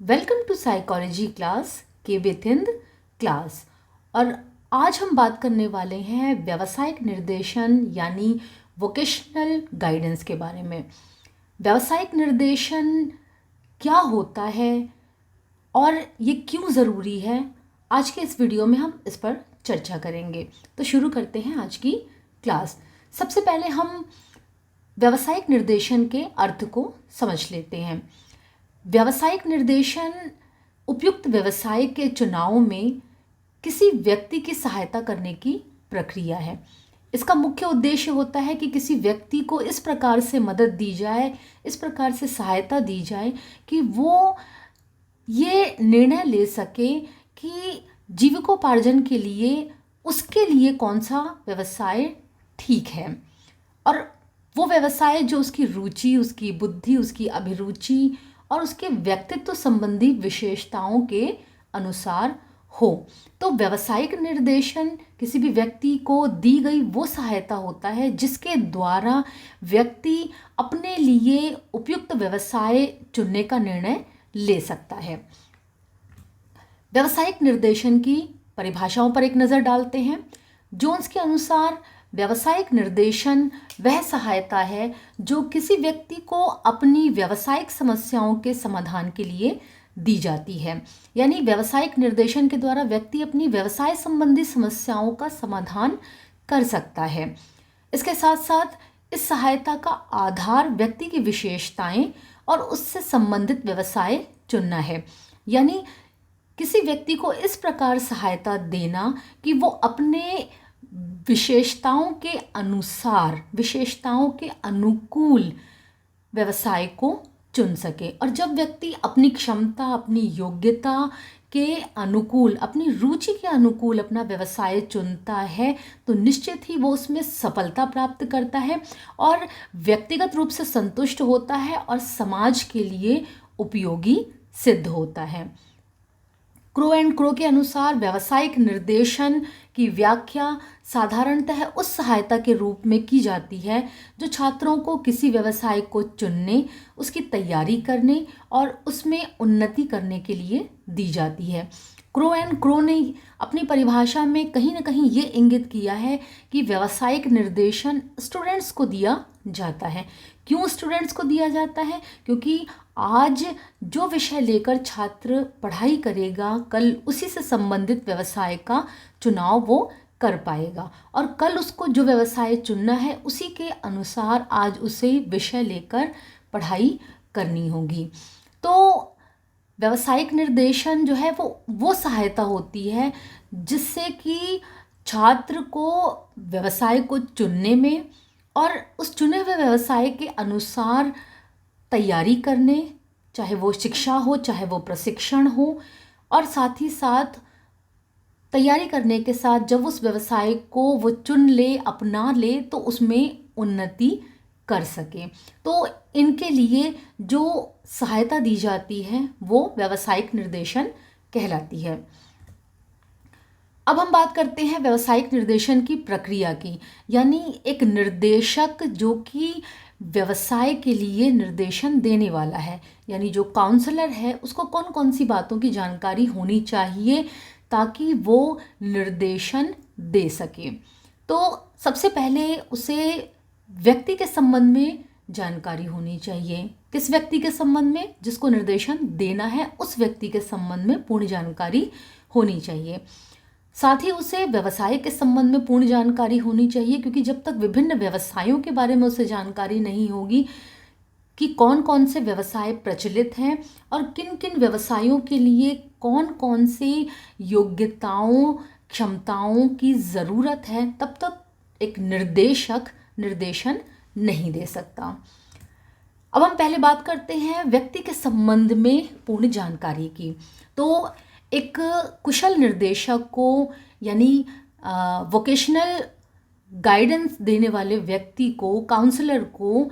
Welcome to psychology class के विथिंद class. और आज हम बात करने वाले हैं व्यावसायिक निर्देशन यानी वोकेशनल गाइडेंस के बारे में। व्यावसायिक निर्देशन क्या होता है और ये क्यों ज़रूरी है, आज के इस वीडियो में हम इस पर चर्चा करेंगे। तो शुरू करते हैं आज की क्लास। सबसे पहले हम व्यावसायिक निर्देशन के अर्थ को समझ लेते हैं। व्यावसायिक निर्देशन उपयुक्त व्यवसाय के चुनाव में किसी व्यक्ति की सहायता करने की प्रक्रिया है। इसका मुख्य उद्देश्य होता है कि किसी व्यक्ति को इस प्रकार से मदद दी जाए, इस प्रकार से सहायता दी जाए कि वो ये निर्णय ले सके कि जीविकोपार्जन के लिए उसके लिए कौन सा व्यवसाय ठीक है, और वो व्यवसाय जो उसकी रुचि, उसकी बुद्धि, उसकी अभिरुचि और उसके व्यक्तित्व संबंधी विशेषताओं के अनुसार हो। तो व्यावसायिक निर्देशन किसी भी व्यक्ति को दी गई वो सहायता होता है जिसके द्वारा व्यक्ति अपने लिए उपयुक्त व्यवसाय चुनने का निर्णय ले सकता है। व्यावसायिक निर्देशन की परिभाषाओं पर एक नज़र डालते हैं। जोन्स के अनुसार व्यावसायिक निर्देशन वह सहायता है जो किसी व्यक्ति को अपनी व्यावसायिक समस्याओं के समाधान के लिए दी जाती है। यानी व्यावसायिक निर्देशन के द्वारा व्यक्ति अपनी व्यवसाय संबंधी समस्याओं का समाधान कर सकता है। इसके साथ साथ इस सहायता का आधार व्यक्ति की विशेषताएं और उससे संबंधित व्यवसाय चुनना है। यानी किसी व्यक्ति को इस प्रकार सहायता देना कि वो अपने विशेषताओं के अनुसार, विशेषताओं के अनुकूल व्यवसाय को चुन सके। और जब व्यक्ति अपनी क्षमता, अपनी योग्यता के अनुकूल, अपनी रुचि के अनुकूल अपना व्यवसाय चुनता है तो निश्चित ही वो उसमें सफलता प्राप्त करता है और व्यक्तिगत रूप से संतुष्ट होता है और समाज के लिए उपयोगी सिद्ध होता है। क्रो एंड क्रो के अनुसार व्यावसायिक निर्देशन की व्याख्या साधारणतः उस सहायता के रूप में की जाती है जो छात्रों को किसी व्यवसाय को चुनने, उसकी तैयारी करने और उसमें उन्नति करने के लिए दी जाती है। क्रो एंड क्रो ने अपनी परिभाषा में कहीं ना कहीं ये इंगित किया है कि व्यावसायिक निर्देशन स्टूडेंट्स को दिया जाता है। क्यों स्टूडेंट्स को दिया जाता है? क्योंकि आज जो विषय लेकर छात्र पढ़ाई करेगा, कल उसी से संबंधित व्यवसाय का चुनाव वो कर पाएगा और कल उसको जो व्यवसाय चुनना है उसी के अनुसार आज उसे विषय लेकर पढ़ाई करनी होगी। तो व्यावसायिक निर्देशन जो है वो सहायता होती है जिससे कि छात्र को व्यवसाय को चुनने में और उस चुने हुए व्यवसाय के अनुसार तैयारी करने, चाहे वो शिक्षा हो, चाहे वो प्रशिक्षण हो, और साथ ही साथ तैयारी करने के साथ जब उस व्यवसाय को वो चुन ले, अपना ले, तो उसमें उन्नति कर सके। तो इनके लिए जो सहायता दी जाती है वो व्यावसायिक निर्देशन कहलाती है। अब हम बात करते हैं व्यावसायिक निर्देशन की प्रक्रिया की। यानी एक निर्देशक जो कि व्यवसाय के लिए निर्देशन देने वाला है, यानी जो काउंसलर है उसको कौन कौन सी बातों की जानकारी होनी चाहिए ताकि वो निर्देशन दे सके। तो सबसे पहले उसे व्यक्ति के संबंध में जानकारी होनी चाहिए। किस व्यक्ति के संबंध में? जिसको निर्देशन देना है उस व्यक्ति के संबंध में पूर्ण जानकारी होनी चाहिए। साथ ही उसे व्यवसाय के संबंध में पूर्ण जानकारी होनी चाहिए, क्योंकि जब तक विभिन्न व्यवसायों के बारे में उसे जानकारी नहीं होगी कि कौन कौन से व्यवसाय प्रचलित हैं और किन किन व्यवसायों के लिए कौन कौन सी योग्यताओं, क्षमताओं की ज़रूरत है, तब तक एक निर्देशक निर्देशन नहीं दे सकता। अब हम पहले बात करते हैं व्यक्ति के संबंध में पूर्ण जानकारी की। तो एक कुशल निर्देशक को यानी वोकेशनल गाइडेंस देने वाले व्यक्ति को, काउंसलर को,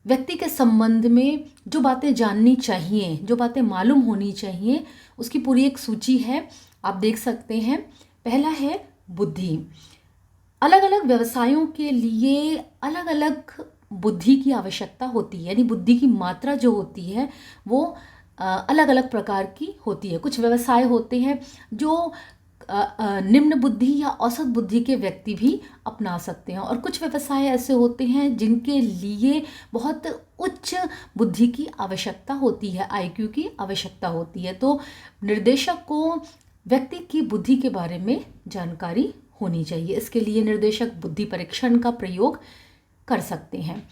व्यक्ति के संबंध में जो बातें जाननी चाहिए, जो बातें मालूम होनी चाहिए, उसकी पूरी एक सूची है, आप देख सकते हैं। पहला है बुद्धि। अलग अलग व्यवसायों के लिए अलग अलग बुद्धि की आवश्यकता होती है, यानी बुद्धि की मात्रा जो होती है वो अलग अलग प्रकार की होती है। कुछ व्यवसाय होते हैं जो निम्न बुद्धि या औसत बुद्धि के व्यक्ति भी अपना सकते हैं, और कुछ व्यवसाय ऐसे होते हैं जिनके लिए बहुत उच्च बुद्धि की आवश्यकता होती है, आईक्यू की आवश्यकता होती है। तो निर्देशक को व्यक्ति की बुद्धि के बारे में जानकारी होनी चाहिए। इसके लिए निर्देशक बुद्धि परीक्षण का प्रयोग कर सकते हैं।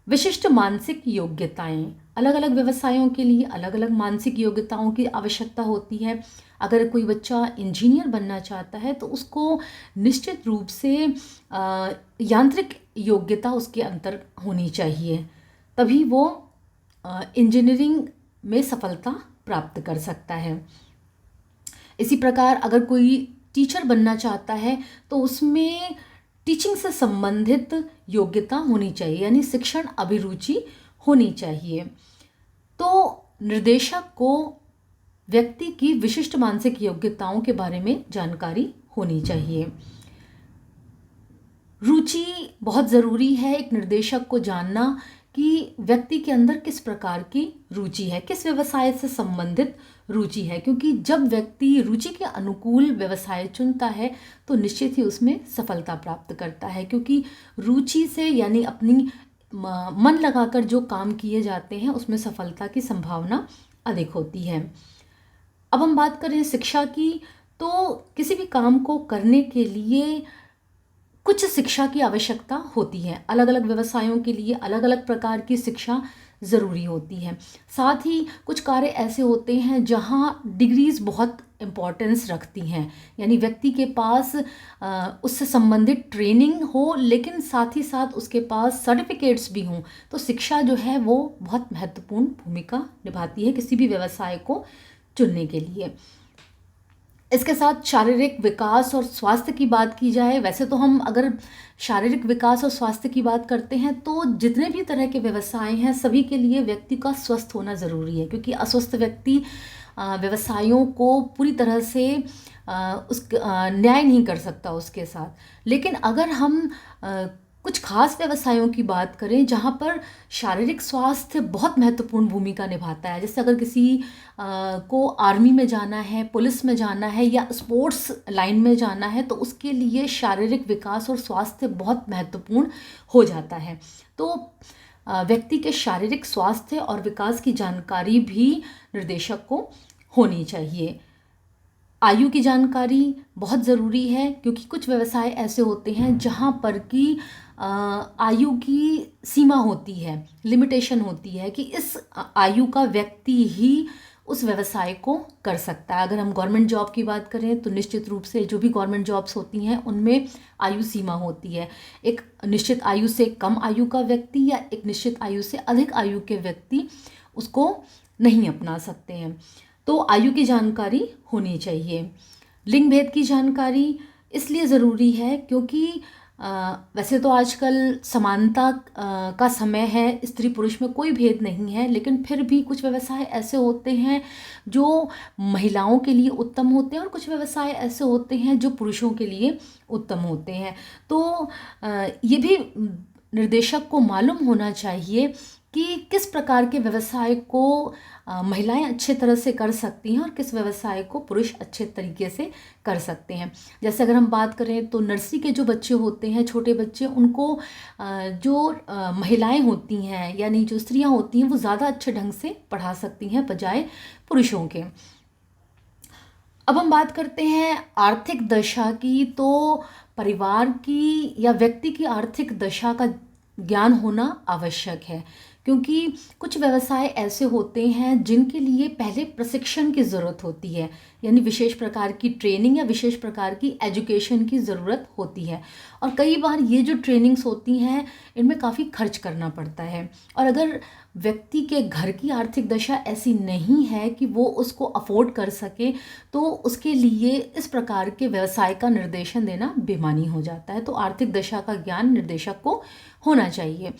विशिष्ट मानसिक योग्यताएं, अलग अलग व्यवसायों के लिए अलग अलग मानसिक योग्यताओं की आवश्यकता होती है। अगर कोई बच्चा इंजीनियर बनना चाहता है तो उसको निश्चित रूप से यांत्रिक योग्यता उसके अंदर होनी चाहिए, तभी वो इंजीनियरिंग में सफलता प्राप्त कर सकता है। इसी प्रकार अगर कोई टीचर बनना चाहता है तो उसमें टीचिंग से संबंधित योग्यता होनी चाहिए, यानी शिक्षण अभिरुचि होनी चाहिए। तो निर्देशक को व्यक्ति की विशिष्ट मानसिक योग्यताओं के बारे में जानकारी होनी चाहिए। रुचि बहुत ज़रूरी है एक निर्देशक को जानना कि व्यक्ति के अंदर किस प्रकार की रुचि है, किस व्यवसाय से संबंधित रुचि है, क्योंकि जब व्यक्ति रुचि के अनुकूल व्यवसाय चुनता है तो निश्चित ही उसमें सफलता प्राप्त करता है, क्योंकि रुचि से यानी अपनी मन लगाकर जो काम किए जाते हैं उसमें सफलता की संभावना अधिक होती है। अब हम बात करें शिक्षा की, तो किसी भी काम को करने के लिए कुछ शिक्षा की आवश्यकता होती है। अलग अलग व्यवसायों के लिए अलग अलग प्रकार की शिक्षा ज़रूरी होती है। साथ ही कुछ कार्य ऐसे होते हैं जहाँ डिग्रीज़ बहुत इम्पॉर्टेंस रखती हैं, यानी व्यक्ति के पास उससे संबंधित ट्रेनिंग हो, लेकिन साथ ही साथ उसके पास सर्टिफिकेट्स भी हों। तो शिक्षा जो है वो बहुत महत्वपूर्ण भूमिका निभाती है किसी भी व्यवसाय को चुनने के लिए। इसके साथ शारीरिक विकास और स्वास्थ्य की बात की जाए, वैसे तो हम अगर शारीरिक विकास और स्वास्थ्य की बात करते हैं तो जितने भी तरह के व्यवसाय हैं सभी के लिए व्यक्ति का स्वस्थ होना ज़रूरी है, क्योंकि अस्वस्थ व्यक्ति व्यवसायों को पूरी तरह से न्याय नहीं कर सकता उसके साथ। लेकिन अगर हम कुछ खास व्यवसायों की बात करें जहाँ पर शारीरिक स्वास्थ्य बहुत महत्वपूर्ण भूमिका निभाता है, जैसे अगर किसी को आर्मी में जाना है, पुलिस में जाना है या स्पोर्ट्स लाइन में जाना है, तो उसके लिए शारीरिक विकास और स्वास्थ्य बहुत महत्वपूर्ण हो जाता है। तो व्यक्ति के शारीरिक स्वास्थ्य और विकास की जानकारी भी निर्देशक को होनी चाहिए। आयु की जानकारी बहुत ज़रूरी है, क्योंकि कुछ व्यवसाय ऐसे होते हैं जहाँ पर कि आयु की सीमा होती है, लिमिटेशन होती है कि इस आयु का व्यक्ति ही उस व्यवसाय को कर सकता है। अगर हम गवर्नमेंट जॉब की बात करें तो निश्चित रूप से जो भी गवर्नमेंट जॉब्स होती हैं उनमें आयु सीमा होती है। एक निश्चित आयु से कम आयु का व्यक्ति या एक निश्चित आयु से अधिक आयु के व्यक्ति उसको नहीं अपना सकते हैं। तो आयु की जानकारी होनी चाहिए। लिंग भेद की जानकारी इसलिए ज़रूरी है क्योंकि वैसे तो आजकल समानता का समय है, स्त्री पुरुष में कोई भेद नहीं है, लेकिन फिर भी कुछ व्यवसाय ऐसे होते हैं जो महिलाओं के लिए उत्तम होते हैं और कुछ व्यवसाय ऐसे होते हैं जो पुरुषों के लिए उत्तम होते हैं। तो ये भी निर्देशक को मालूम होना चाहिए कि किस प्रकार के व्यवसाय को महिलाएं अच्छे तरह से कर सकती हैं और किस व्यवसाय को पुरुष अच्छे तरीके से कर सकते हैं। जैसे अगर हम बात करें तो नर्सरी के जो बच्चे होते हैं, छोटे बच्चे, उनको जो महिलाएं होती हैं यानी जो स्त्रियां होती हैं वो ज़्यादा अच्छे ढंग से पढ़ा सकती हैं बजाय पुरुषों के। अब हम बात करते हैं आर्थिक दशा की। तो परिवार की या व्यक्ति की आर्थिक दशा का ज्ञान होना आवश्यक है, क्योंकि कुछ व्यवसाय ऐसे होते हैं जिनके लिए पहले प्रशिक्षण की ज़रूरत होती है, यानी विशेष प्रकार की ट्रेनिंग या विशेष प्रकार की एजुकेशन की ज़रूरत होती है। और कई बार ये जो ट्रेनिंग्स होती हैं इनमें काफ़ी खर्च करना पड़ता है, और अगर व्यक्ति के घर की आर्थिक दशा ऐसी नहीं है कि वो उसको अफोर्ड कर सके तो उसके लिए इस प्रकार के व्यवसाय का निर्देशन देना बेमानी हो जाता है। तो आर्थिक दशा का ज्ञान निर्देशक को होना चाहिए।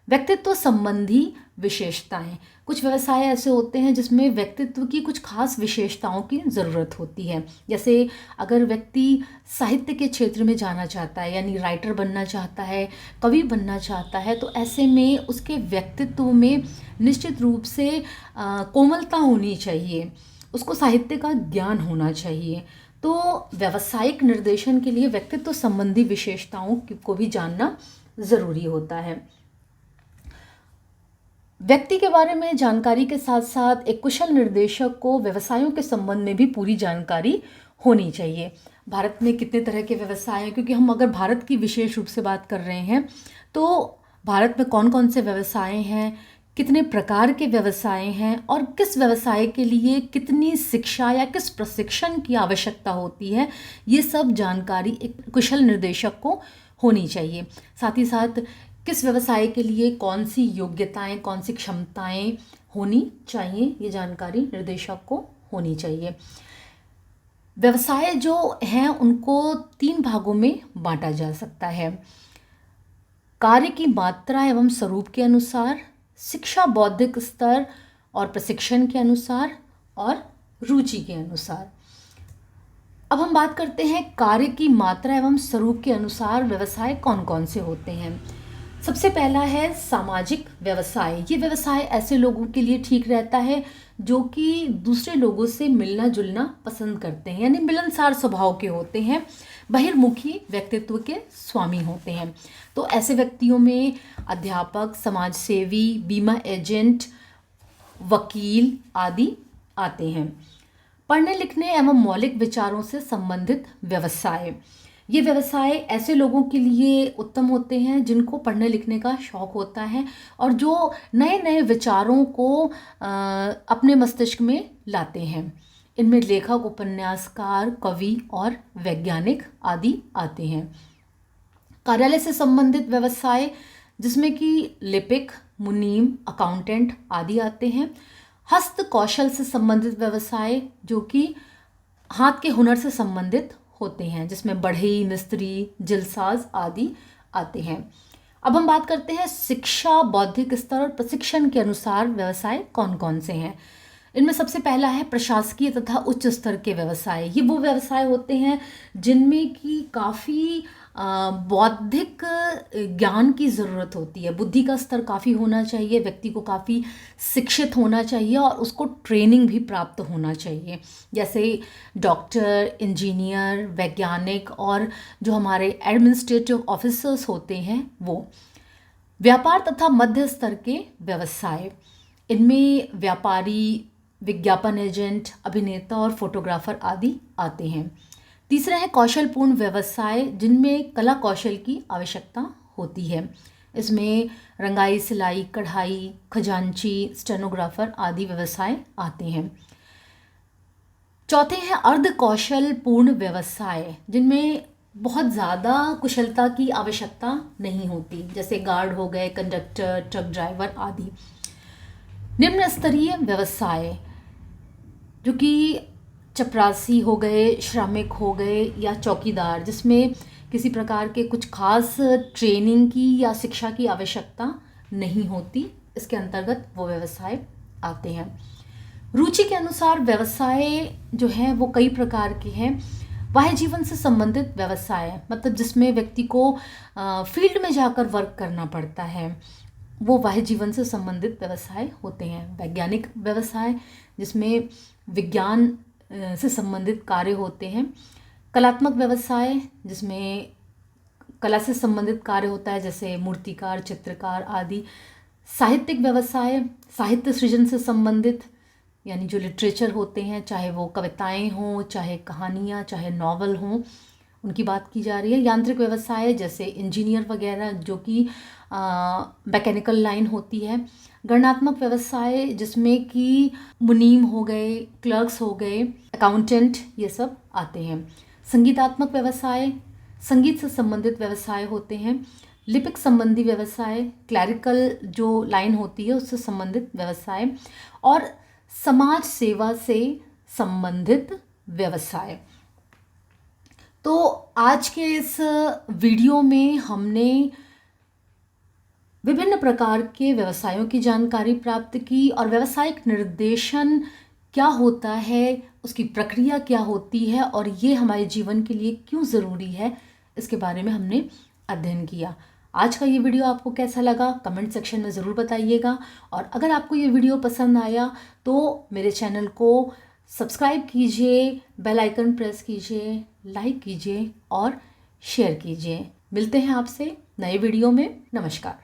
व्यक्तित्व संबंधी विशेषताएं। कुछ व्यवसाय ऐसे होते हैं जिसमें व्यक्तित्व की कुछ खास विशेषताओं की ज़रूरत होती है। जैसे अगर व्यक्ति साहित्य के क्षेत्र में जाना चाहता है, यानी राइटर बनना चाहता है, कवि बनना चाहता है, तो ऐसे में उसके व्यक्तित्व में निश्चित रूप से कोमलता होनी चाहिए, उसको साहित्य का ज्ञान होना चाहिए। तो व्यावसायिक निर्देशन के लिए व्यक्तित्व संबंधी विशेषताओं को भी जानना ज़रूरी होता है। व्यक्ति के बारे में जानकारी के साथ साथ एक कुशल निर्देशक को व्यवसायों के संबंध में भी पूरी जानकारी होनी चाहिए। भारत में कितने तरह के व्यवसाय हैं, क्योंकि हम अगर भारत की विशेष रूप से बात कर रहे हैं तो भारत में कौन कौन से व्यवसाय हैं, कितने प्रकार के व्यवसाय हैं और किस व्यवसाय के लिए कितनी शिक्षा या किस प्रशिक्षण की आवश्यकता होती है, ये सब जानकारी एक कुशल निर्देशक को होनी चाहिए। साथ ही साथ किस व्यवसाय के लिए कौन सी योग्यताएं, कौन सी क्षमताएं होनी चाहिए, ये जानकारी निर्देशक को होनी चाहिए। व्यवसाय जो हैं उनको 3 भागों में बांटा जा सकता है: कार्य की मात्रा एवं स्वरूप के अनुसार, शिक्षा बौद्धिक स्तर और प्रशिक्षण के अनुसार, और रुचि के अनुसार। अब हम बात करते हैं कार्य की मात्रा एवं स्वरूप के अनुसार व्यवसाय कौन कौन से होते हैं। सबसे पहला है सामाजिक व्यवसाय। ये व्यवसाय ऐसे लोगों के लिए ठीक रहता है जो कि दूसरे लोगों से मिलना जुलना पसंद करते हैं, यानी मिलनसार स्वभाव के होते हैं, बहिर्मुखी व्यक्तित्व के स्वामी होते हैं। तो ऐसे व्यक्तियों में अध्यापक, समाजसेवी, बीमा एजेंट, वकील आदि आते हैं। पढ़ने लिखने एवं मौलिक विचारों से संबंधित व्यवसाय। ये व्यवसाय ऐसे लोगों के लिए उत्तम होते हैं जिनको पढ़ने लिखने का शौक होता है और जो नए नए विचारों को अपने मस्तिष्क में लाते हैं। इनमें लेखक, उपन्यासकार, कवि और वैज्ञानिक आदि आते हैं। कार्यालय से संबंधित व्यवसाय जिसमें कि लिपिक, मुनीम, अकाउंटेंट आदि आते हैं। हस्त कौशल से संबंधित व्यवसाय जो कि हाथ के हुनर से संबंधित होते हैं, जिसमें बढ़ई, मिस्त्री, जिलसाज आदि आते हैं। अब हम बात करते हैं शिक्षा, बौद्धिक स्तर और प्रशिक्षण के अनुसार व्यवसाय कौन कौन से हैं। इनमें सबसे पहला है प्रशासकीय तथा उच्च स्तर के व्यवसाय। ये वो व्यवसाय होते हैं जिनमें कि काफ़ी बौद्धिक ज्ञान की ज़रूरत होती है, बुद्धि का स्तर काफ़ी होना चाहिए, व्यक्ति को काफ़ी शिक्षित होना चाहिए और उसको ट्रेनिंग भी प्राप्त होना चाहिए। जैसे डॉक्टर, इंजीनियर, वैज्ञानिक और जो हमारे एडमिनिस्ट्रेटिव ऑफिसर्स होते हैं वो। व्यापार तथा मध्य स्तर के व्यवसाय, इनमें व्यापारी, विज्ञापन एजेंट, अभिनेता और फोटोग्राफर आदि आते हैं। तीसरा है कौशलपूर्ण व्यवसाय जिनमें कला कौशल की आवश्यकता होती है। इसमें रंगाई, सिलाई, कढ़ाई, खजांची, स्टेनोग्राफर आदि व्यवसाय आते हैं। चौथे हैं अर्ध कौशलपूर्ण व्यवसाय जिनमें बहुत ज़्यादा कुशलता की आवश्यकता नहीं होती, जैसे गार्ड हो गए, कंडक्टर, ट्रक ड्राइवर आदि। निम्न स्तरीय व्यवसाय जो कि चपरासी हो गए, श्रमिक हो गए या चौकीदार, जिसमें किसी प्रकार के कुछ खास ट्रेनिंग की या शिक्षा की आवश्यकता नहीं होती, इसके अंतर्गत वो व्यवसाय आते हैं। रुचि के अनुसार व्यवसाय जो हैं वो कई प्रकार के हैं। बाह्य जीवन से संबंधित व्यवसाय, मतलब जिसमें व्यक्ति को फील्ड में जाकर वर्क करना पड़ता है, वो बाह्य जीवन से संबंधित व्यवसाय होते हैं। वैज्ञानिक व्यवसाय जिसमें विज्ञान से संबंधित कार्य होते हैं। कलात्मक व्यवसाय जिसमें कला से संबंधित कार्य होता है, जैसे मूर्तिकार, चित्रकार आदि। साहित्यिक व्यवसाय साहित्य सृजन से संबंधित, यानी जो लिटरेचर होते हैं, चाहे वो कविताएं हों, चाहे कहानियाँ, चाहे नॉवल हों, उनकी बात की जा रही है। यांत्रिक व्यवसाय जैसे इंजीनियर वगैरह जो कि मैकेनिकल लाइन होती है। गणनात्मक व्यवसाय जिसमें कि मुनीम हो गए, क्लर्क्स हो गए, अकाउंटेंट, ये सब आते हैं। संगीतात्मक व्यवसाय संगीत से संबंधित व्यवसाय होते हैं। लिपिक संबंधी व्यवसाय, क्लैरिकल जो लाइन होती है उससे संबंधित व्यवसाय, और समाज सेवा से संबंधित व्यवसाय। तो आज के इस वीडियो में हमने विभिन्न प्रकार के व्यवसायों की जानकारी प्राप्त की और व्यावसायिक निर्देशन क्या होता है, उसकी प्रक्रिया क्या होती है और ये हमारे जीवन के लिए क्यों ज़रूरी है, इसके बारे में हमने अध्ययन किया। आज का ये वीडियो आपको कैसा लगा कमेंट सेक्शन में ज़रूर बताइएगा। और अगर आपको ये वीडियो पसंद आया तो मेरे चैनल को सब्सक्राइब कीजिए, बेल आइकन प्रेस कीजिए, लाइक कीजिए और शेयर कीजिए। मिलते हैं आपसे नए वीडियो में। नमस्कार।